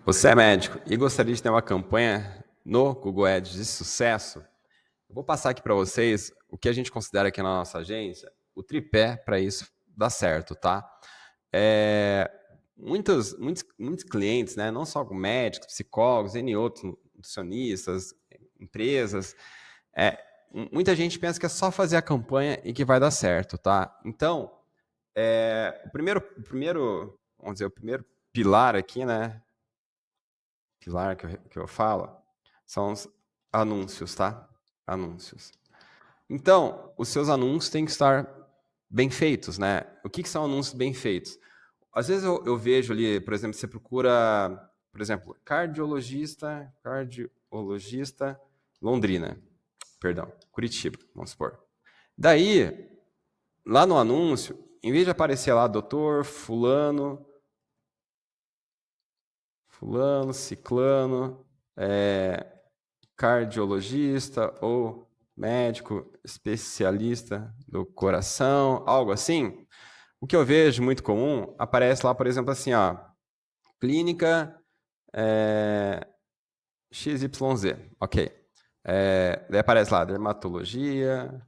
Você é médico e gostaria de ter uma campanha no Google Ads de sucesso? Eu vou passar aqui para vocês o que a gente considera aqui na nossa agência o tripé para isso dar certo, tá? Muitos clientes, né, não só médicos, psicólogos, N outros, nutricionistas, empresas, muita gente pensa que é só fazer a campanha e que vai dar certo, tá? Então, vamos dizer, o primeiro pilar aqui, né, pilar que eu falo, são os anúncios, tá? Anúncios. Então, os seus anúncios têm que estar bem feitos, né? O que são anúncios bem feitos? Às vezes eu vejo ali, por exemplo, você procura, por exemplo, cardiologista Londrina, perdão, Curitiba, vamos supor. Daí, lá no anúncio, em vez de aparecer lá doutor fulano, ciclano, cardiologista ou médico especialista do coração, algo assim. O que eu vejo muito comum, aparece lá, por exemplo, assim, ó, clínica XYZ, ok. Daí aparece lá, dermatologia,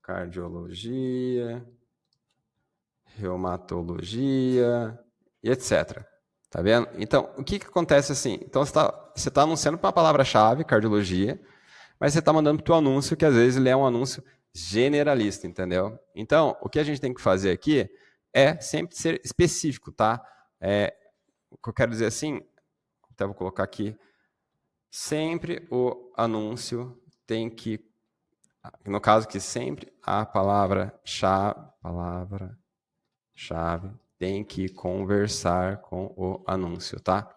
cardiologia, reumatologia e etc. Tá vendo? Então, o que acontece assim? Então, você tá anunciando para a palavra-chave, cardiologia, mas você está mandando para o teu anúncio, que às vezes ele é um anúncio generalista, entendeu? Então, o que a gente tem que fazer aqui é sempre ser específico, tá? O que eu quero dizer assim, até vou colocar aqui, sempre o anúncio tem que, no caso que sempre a palavra-chave tem que conversar com o anúncio, tá?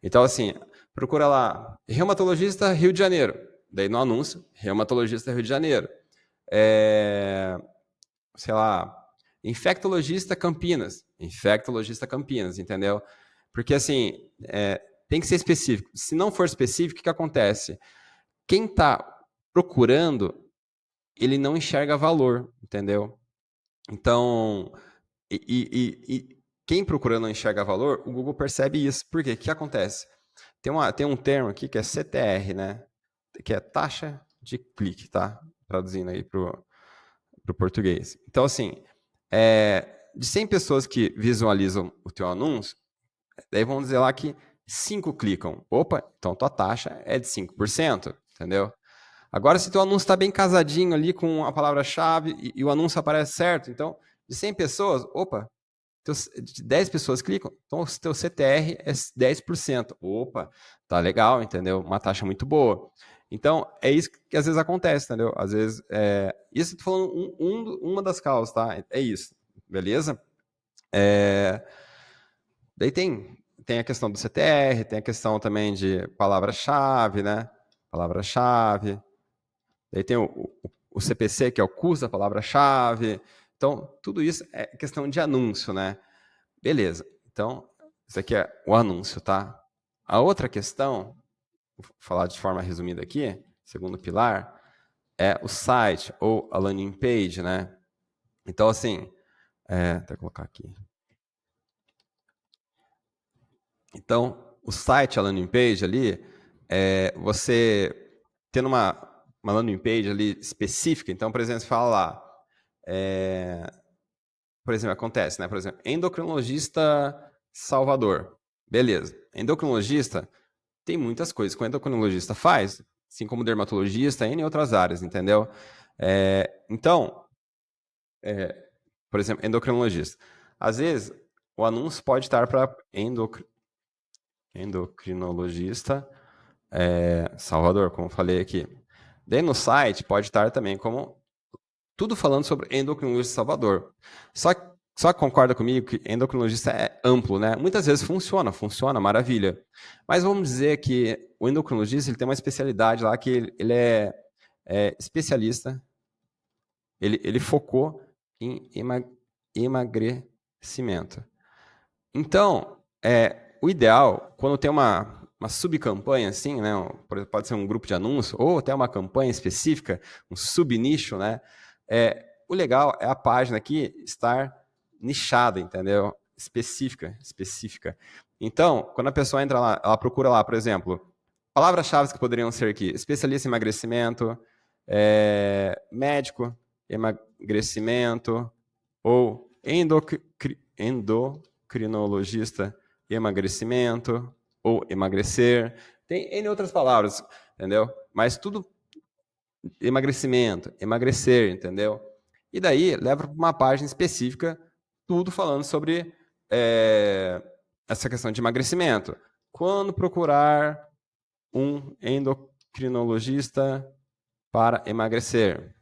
Então, assim, procura lá, reumatologista Rio de Janeiro. Daí no anúncio, reumatologista Rio de Janeiro. Sei lá, infectologista Campinas, entendeu? Porque, assim, tem que ser específico. Se não for específico, o que acontece? Quem está procurando, ele não enxerga valor, entendeu? Então, e quem procurando não enxerga valor, o Google percebe isso. Por quê? O que acontece? Tem um termo aqui que é CTR, né? Que é taxa de clique, tá? Traduzindo aí para o português. Então, assim, de 100 pessoas que visualizam o teu anúncio, daí vamos dizer lá que 5 clicam. Opa, então tua taxa é de 5%, entendeu? Agora, se teu anúncio está bem casadinho ali com a palavra-chave e o anúncio aparece certo, então, de 100 pessoas, opa, 10 pessoas clicam, então o teu CTR é 10%. Opa, tá legal, entendeu? Uma taxa muito boa. Então, é isso que às vezes acontece, entendeu? Às vezes, isso eu tô falando uma das causas, tá? É isso, beleza? Daí tem a questão do CTR, tem a questão também de palavra-chave, né? Palavra-chave. Daí tem o CPC, que é o custo da palavra-chave. Então, tudo isso é questão de anúncio, né? Beleza. Então, isso aqui é o anúncio, tá? A outra questão, vou falar de forma resumida aqui, segundo pilar, é o site ou a landing page, né? Então, assim, até colocar aqui. Então, o site, a landing page ali, você tendo uma landing page ali específica, então, por exemplo, você fala lá, por exemplo, acontece, né? Por exemplo, endocrinologista Salvador. Beleza. Endocrinologista tem muitas coisas que o endocrinologista faz, assim como dermatologista e em outras áreas, entendeu? Então, por exemplo, endocrinologista. Às vezes, o anúncio pode estar para endocrinologista Salvador, como eu falei aqui. Daí no site pode estar também como tudo falando sobre endocrinologista Salvador. Só que concorda comigo que endocrinologista é amplo, né? Muitas vezes funciona, maravilha. Mas vamos dizer que o endocrinologista ele tem uma especialidade lá que ele é especialista, ele focou em emagrecimento. Então, o ideal, quando tem uma subcampanha assim, né? Pode ser um grupo de anúncio, ou até uma campanha específica, um subnicho, né? O legal é a página aqui estar nichada, entendeu? específica. Então, quando a pessoa entra lá, ela procura lá, por exemplo, palavras-chave que poderiam ser aqui: especialista em emagrecimento, médico, emagrecimento, ou endocrinologista, emagrecimento, ou emagrecer. Tem N outras palavras, entendeu? Mas tudo emagrecimento, emagrecer, entendeu? E daí leva para uma página específica, tudo falando sobre essa questão de emagrecimento. Quando procurar um endocrinologista para emagrecer?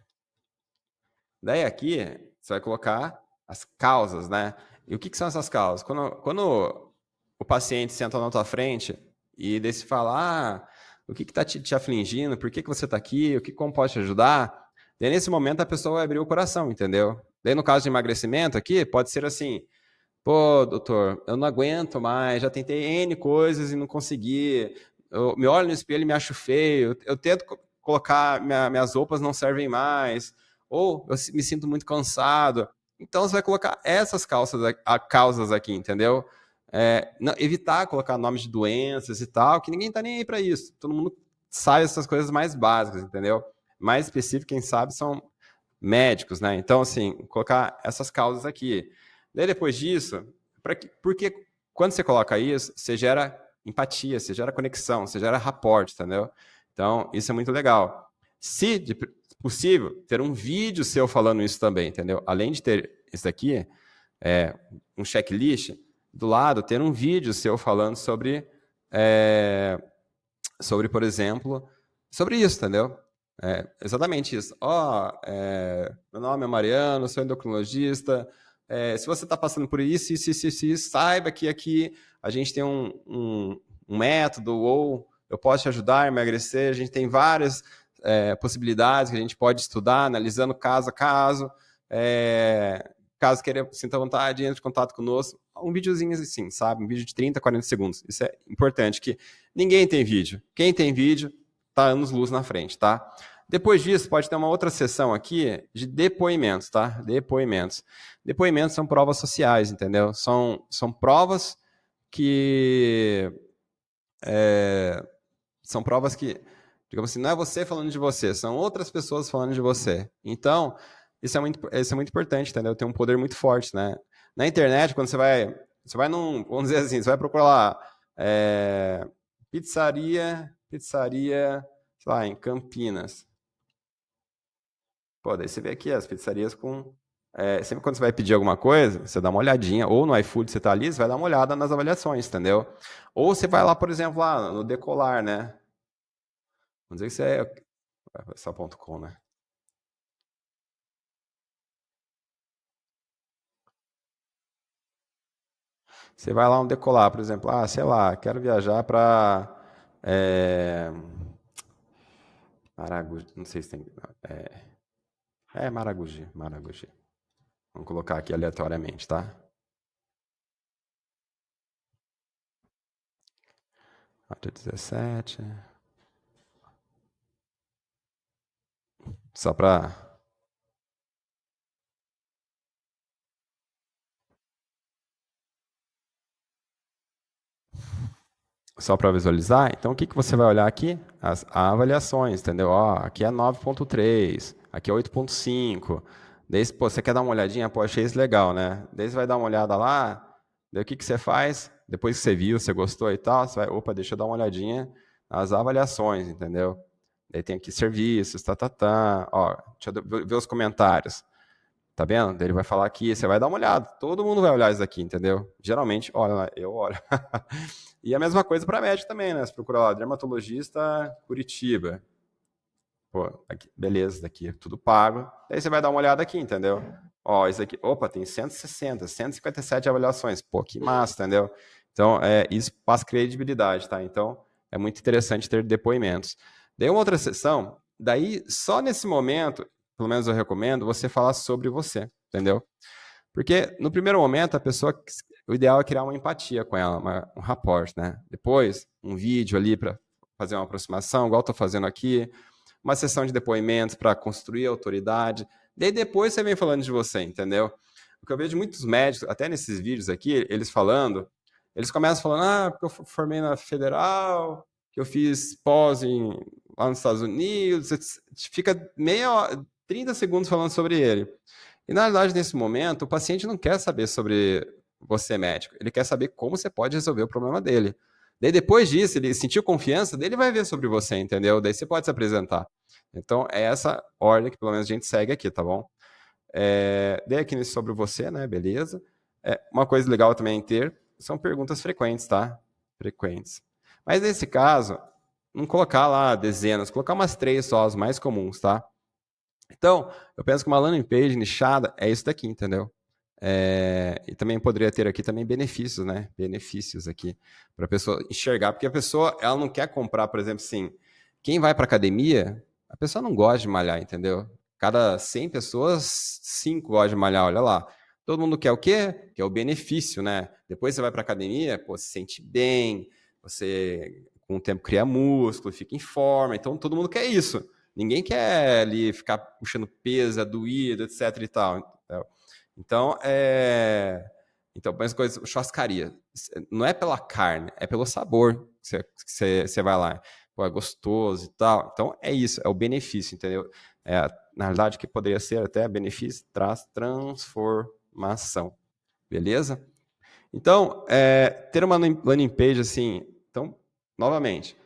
Daí aqui você vai colocar as causas, né? E o que são essas causas? Quando o paciente senta na tua frente e daí se fala, o que está te afligindo? Por que você está aqui? Como pode te ajudar? Daí nesse momento a pessoa vai abrir o coração, entendeu? Daí no caso de emagrecimento aqui, pode ser assim, pô, doutor, eu não aguento mais, já tentei N coisas e não consegui. Eu me olho no espelho e me acho feio. Eu tento colocar, minhas roupas não servem mais. Ou eu me sinto muito cansado. Então você vai colocar essas causas aqui, entendeu? Evitar colocar nomes de doenças e tal, que ninguém tá nem aí para isso. Todo mundo sabe essas coisas mais básicas, entendeu? Mais específico, quem sabe, são médicos, né? Então, assim, colocar essas causas aqui. Daí, depois disso, porque quando você coloca isso, você gera empatia, você gera conexão, você gera rapport, entendeu? Então, isso é muito legal. Se possível, ter um vídeo seu falando isso também, entendeu? Além de ter isso aqui, um checklist, do lado, ter um vídeo seu falando sobre, por exemplo, sobre isso, entendeu? Exatamente isso. Meu nome é Mariano, sou endocrinologista. Se você está passando por isso, saiba que aqui a gente tem um método, ou eu posso te ajudar a emagrecer. A gente tem várias possibilidades que a gente pode estudar, analisando caso a caso. Caso queira, sinta vontade, entre em contato conosco. Um videozinho assim, sabe? Um vídeo de 30, 40 segundos. Isso é importante, que ninguém tem vídeo. Quem tem vídeo está anos-luz na frente, tá? Depois disso, pode ter uma outra sessão aqui de depoimentos, tá? Depoimentos. Depoimentos são provas sociais, entendeu? São provas que... são provas que, digamos assim, não é você falando de você, são outras pessoas falando de você. Então, isso é muito importante, entendeu? Tem um poder muito forte, né? Na internet, quando você vai vamos dizer assim, você vai procurar lá, pizzaria, sei lá, em Campinas. Pô, daí você vê aqui as pizzarias com... sempre quando você vai pedir alguma coisa, você dá uma olhadinha, ou no iFood você tá ali, você vai dar uma olhada nas avaliações, entendeu? Ou você vai lá, por exemplo, lá no Decolar, né? Vamos dizer que você é só.com, né? Você vai lá no Decolar, por exemplo, sei lá, quero viajar para Maragogi, não sei se tem... Maragogi. Vamos colocar aqui aleatoriamente, tá? Rota 17. Só para visualizar. Então, o que você vai olhar aqui? As avaliações, entendeu? Aqui é 9.3, aqui é 8.5. Daí, pô, você quer dar uma olhadinha? Pô, achei isso legal, né? Daí você vai dar uma olhada lá, daí o que você faz? Depois que você viu, você gostou e tal, você vai, deixa eu dar uma olhadinha nas avaliações, entendeu? Daí tem aqui serviços, Ó, deixa eu ver os comentários. Tá vendo? Daí ele vai falar aqui, você vai dar uma olhada. Todo mundo vai olhar isso aqui, entendeu? Geralmente, olha, eu olho. E a mesma coisa para médico também, né? Você procura lá, dermatologista Curitiba. Pô, aqui, beleza, daqui é tudo pago. Daí você vai dar uma olhada aqui, entendeu? Ó, isso aqui, opa, tem 160, 157 avaliações. Pô, que massa, entendeu? Então, isso passa credibilidade, tá? Então, é muito interessante ter depoimentos. Daí uma outra sessão, daí só nesse momento, pelo menos eu recomendo, você falar sobre você, entendeu? Porque no primeiro momento, o ideal é criar uma empatia com ela, um rapport, né? Depois, um vídeo ali para fazer uma aproximação, igual estou fazendo aqui, uma sessão de depoimentos para construir autoridade. Daí depois você vem falando de você, entendeu? que eu vejo muitos médicos, até nesses vídeos aqui, eles começam falando, porque eu formei na federal, que eu fiz lá nos Estados Unidos, fica 30 segundos falando sobre ele. E na verdade, nesse momento, o paciente não quer saber sobre você, médico, ele quer saber como você pode resolver o problema dele. Daí depois disso, ele sentiu confiança, daí ele vai ver sobre você, entendeu? Daí você pode se apresentar. Então, é essa ordem que pelo menos a gente segue aqui, tá bom? Dei aqui sobre você, né? Beleza. Uma coisa legal também ter são perguntas frequentes, tá? Frequentes. Mas nesse caso, não colocar lá dezenas, colocar umas 3 só, as mais comuns, tá? Então, eu penso que uma landing page nichada é isso daqui, entendeu? E também poderia ter aqui também benefícios, né? Benefícios aqui para a pessoa enxergar, porque a pessoa ela não quer comprar, por exemplo, assim, quem vai para academia, a pessoa não gosta de malhar, entendeu? Cada 100 pessoas, 5 gostam de malhar, olha lá. Todo mundo quer o quê? Quer o benefício, né? Depois você vai para academia, pô, se sente bem, você com o tempo cria músculo, fica em forma, então todo mundo quer isso. Ninguém quer ali ficar puxando peso, doído, etc e tal. Então, mas coisa, churrascaria. Não é pela carne, é pelo sabor que você vai lá. Pô, é gostoso e tal. Então, é isso, é o benefício, entendeu? Na realidade, o que poderia ser até benefício traz transformação. Beleza? Então, ter uma landing page assim, então, novamente,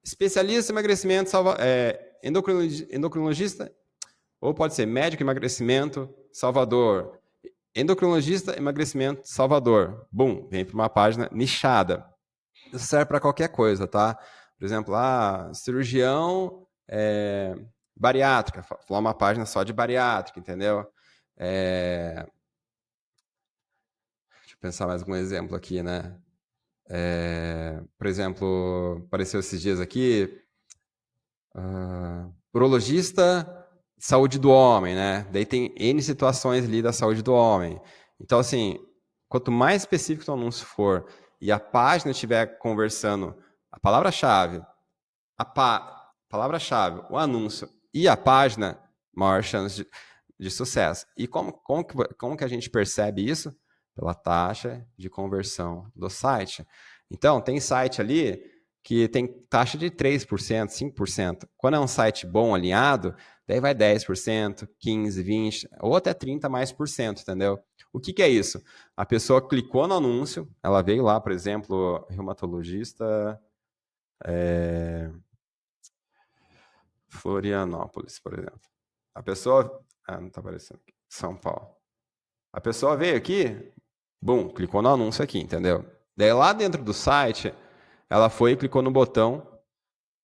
especialista em emagrecimento, endocrinologista, ou pode ser médico em emagrecimento, Salvador. Endocrinologista, emagrecimento, Salvador. Bum, vem para uma página nichada. Isso serve para qualquer coisa, tá? Por exemplo, cirurgião bariátrica, falar uma página só de bariátrica, entendeu? Deixa eu pensar mais algum exemplo aqui, né? Por exemplo, apareceu esses dias aqui, urologista, saúde do homem, né? Daí tem N situações ali da saúde do homem. Então, assim, quanto mais específico o anúncio for e a página estiver conversando a palavra-chave, palavra-chave, o anúncio e a página, maior chance de sucesso. E como que a gente percebe isso? Pela taxa de conversão do site. Então, tem site ali que tem taxa de 3%, 5%. Quando é um site bom, alinhado, daí vai 10%, 15%, 20%, ou até 30% mais por cento, entendeu? O que é isso? A pessoa clicou no anúncio, ela veio lá, por exemplo, reumatologista Florianópolis, por exemplo. A pessoa... não está aparecendo aqui. São Paulo. A pessoa veio aqui, bum, clicou no anúncio aqui, entendeu? Daí lá dentro do site, ela foi e clicou no botão,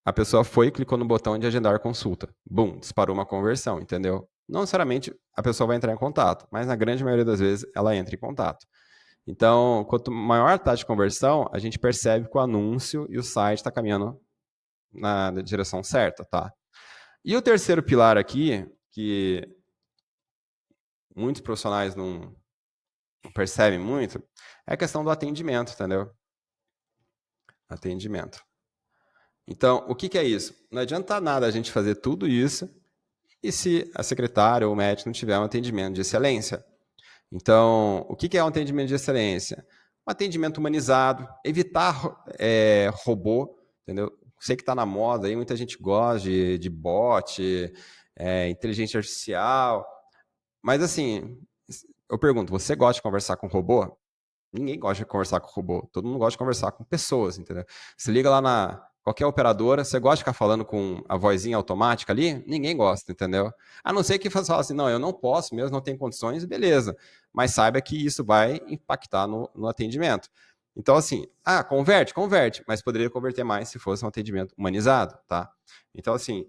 a pessoa foi e clicou no botão de agendar consulta. Bum, disparou uma conversão, entendeu? Não necessariamente a pessoa vai entrar em contato, mas na grande maioria das vezes ela entra em contato. Então, quanto maior a taxa de conversão, a gente percebe que o anúncio e o site está caminhando na direção certa, tá? E o terceiro pilar aqui, que muitos profissionais não percebem muito, é a questão do atendimento, entendeu? Atendimento. Então, o que é isso? Não adianta nada a gente fazer tudo isso e se a secretária ou o médico não tiver um atendimento de excelência. Então, o que é um atendimento de excelência? Um atendimento humanizado, evitar robô, entendeu? Sei que está na moda aí, muita gente gosta de bot, inteligência artificial, mas assim, eu pergunto, você gosta de conversar com robô? Ninguém gosta de conversar com robô. Todo mundo gosta de conversar com pessoas, entendeu? Você liga lá na qualquer operadora, você gosta de ficar falando com a vozinha automática ali? Ninguém gosta, entendeu? A não ser que você fale assim, não, eu não posso mesmo, não tenho condições, beleza. Mas saiba que isso vai impactar no atendimento. Então, assim, converte, mas poderia converter mais se fosse um atendimento humanizado, tá? Então, assim,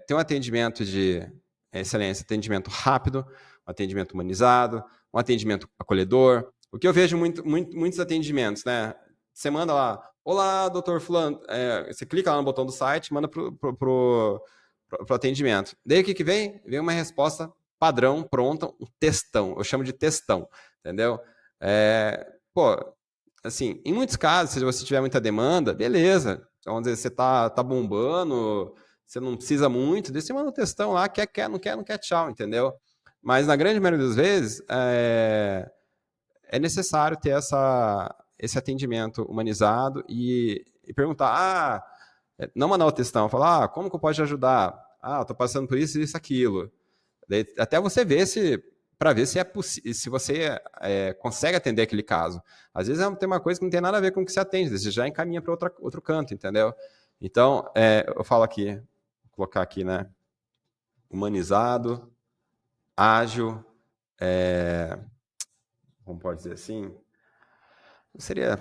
tem um atendimento de excelência, atendimento rápido, um atendimento humanizado, um atendimento acolhedor. O que eu vejo muitos atendimentos, né? Você manda lá, olá, doutor fulano, você clica lá no botão do site, manda pro atendimento. Daí o que vem? Vem uma resposta padrão, pronta, um textão. Eu chamo de textão, entendeu? Assim, em muitos casos, se você tiver muita demanda, beleza. Vamos dizer, você tá bombando, você não precisa muito, daí você manda um textão lá, quer, não quer, tchau, entendeu? Mas na grande maioria das vezes é necessário ter esse atendimento humanizado e perguntar, não mandar o textão, falar, como que eu posso te ajudar? Estou passando por isso, isso, aquilo. Daí, até você ver se para ver se é possível, se você consegue atender aquele caso. Às vezes tem uma coisa que não tem nada a ver com o que você atende, você já encaminha para outro canto, entendeu? Então, eu falo aqui, vou colocar aqui, né? Humanizado, ágil, como pode dizer assim? Seria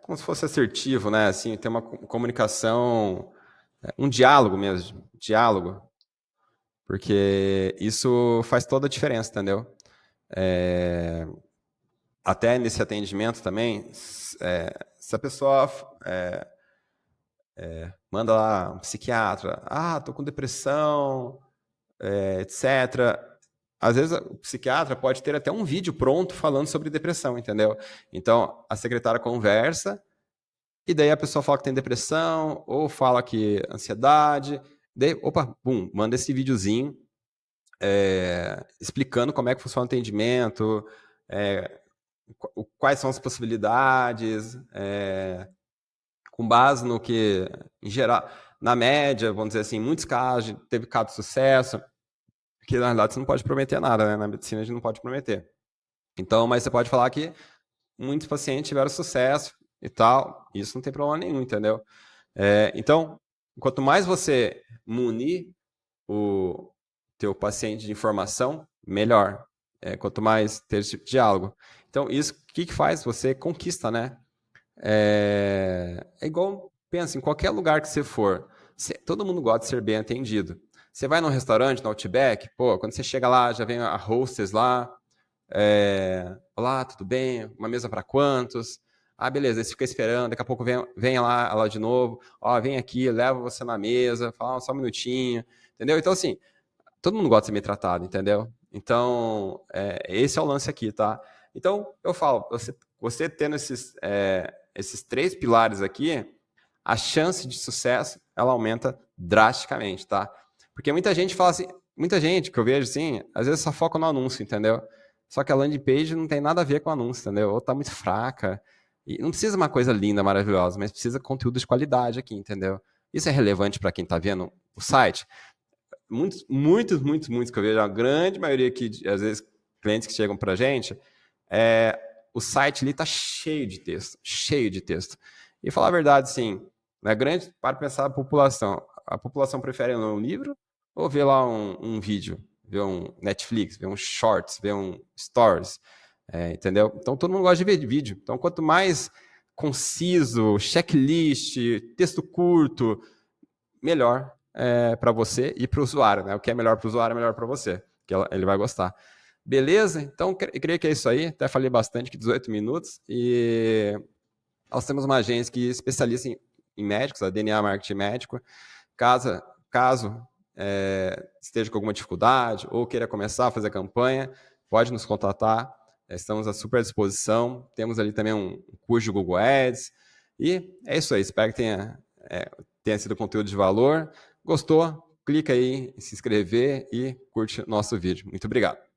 como se fosse assertivo, né? Assim, ter uma comunicação, um diálogo mesmo, diálogo, porque isso faz toda a diferença, entendeu? Até nesse atendimento também, se a pessoa manda lá um psiquiatra, tô com depressão, etc. Às vezes o psiquiatra pode ter até um vídeo pronto falando sobre depressão, entendeu? Então a secretária conversa e daí a pessoa fala que tem depressão ou fala que ansiedade, daí, opa, bum, manda esse videozinho explicando como é que funciona o atendimento, quais são as possibilidades, com base no que, em geral, na média, vamos dizer assim, muitos casos, teve caso de sucesso, que na realidade você não pode prometer nada, né? Na medicina a gente não pode prometer. Então, mas você pode falar que muitos pacientes tiveram sucesso e tal, isso não tem problema nenhum, entendeu? Então, quanto mais você munir o teu paciente de informação, melhor. Quanto mais ter esse tipo de diálogo. Então, isso, o que faz? Você conquista, né? Igual, pensa, em qualquer lugar que você for, todo mundo gosta de ser bem atendido. Você vai num restaurante, no Outback, pô, quando você chega lá, já vem a hostess lá, olá, tudo bem? Uma mesa para quantos? Beleza, aí você fica esperando, daqui a pouco vem lá ela de novo, vem aqui, leva você na mesa, fala só um minutinho, entendeu? Então, assim, todo mundo gosta de ser bem tratado, entendeu? Então, esse é o lance aqui, tá? Então, eu falo, você tendo esses 3 pilares aqui, a chance de sucesso, ela aumenta drasticamente, tá? Porque muita gente fala assim, muita gente que eu vejo assim, às vezes só foca no anúncio, entendeu? Só que a landing page não tem nada a ver com o anúncio, entendeu? Ou tá muito fraca. E não precisa uma coisa linda, maravilhosa, mas precisa conteúdo de qualidade aqui, entendeu? Isso é relevante para quem está vendo o site. Muitos que eu vejo, a grande maioria aqui, às vezes, clientes que chegam para a gente, o site ali está cheio de texto, cheio de texto. E falar a verdade, sim, na grande, para pensar a população prefere ler um livro ou ver lá um vídeo, ver um Netflix, ver um Shorts, ver um Stories, entendeu? Então todo mundo gosta de ver vídeo. Então quanto mais conciso, checklist, texto curto, melhor para você e para o usuário, né? O que é melhor para o usuário é melhor para você, que ele vai gostar. Beleza? Então, eu creio que é isso aí. Até falei bastante, que 18 minutos. E nós temos uma agência que é especialista em médicos, a DNA Marketing Médico. Caso esteja com alguma dificuldade ou queira começar a fazer campanha, pode nos contatar. Estamos à super disposição. Temos ali também um curso de Google Ads. E é isso aí. Espero que tenha sido conteúdo de valor. Gostou? Clica aí em se inscrever e curte nosso vídeo. Muito obrigado.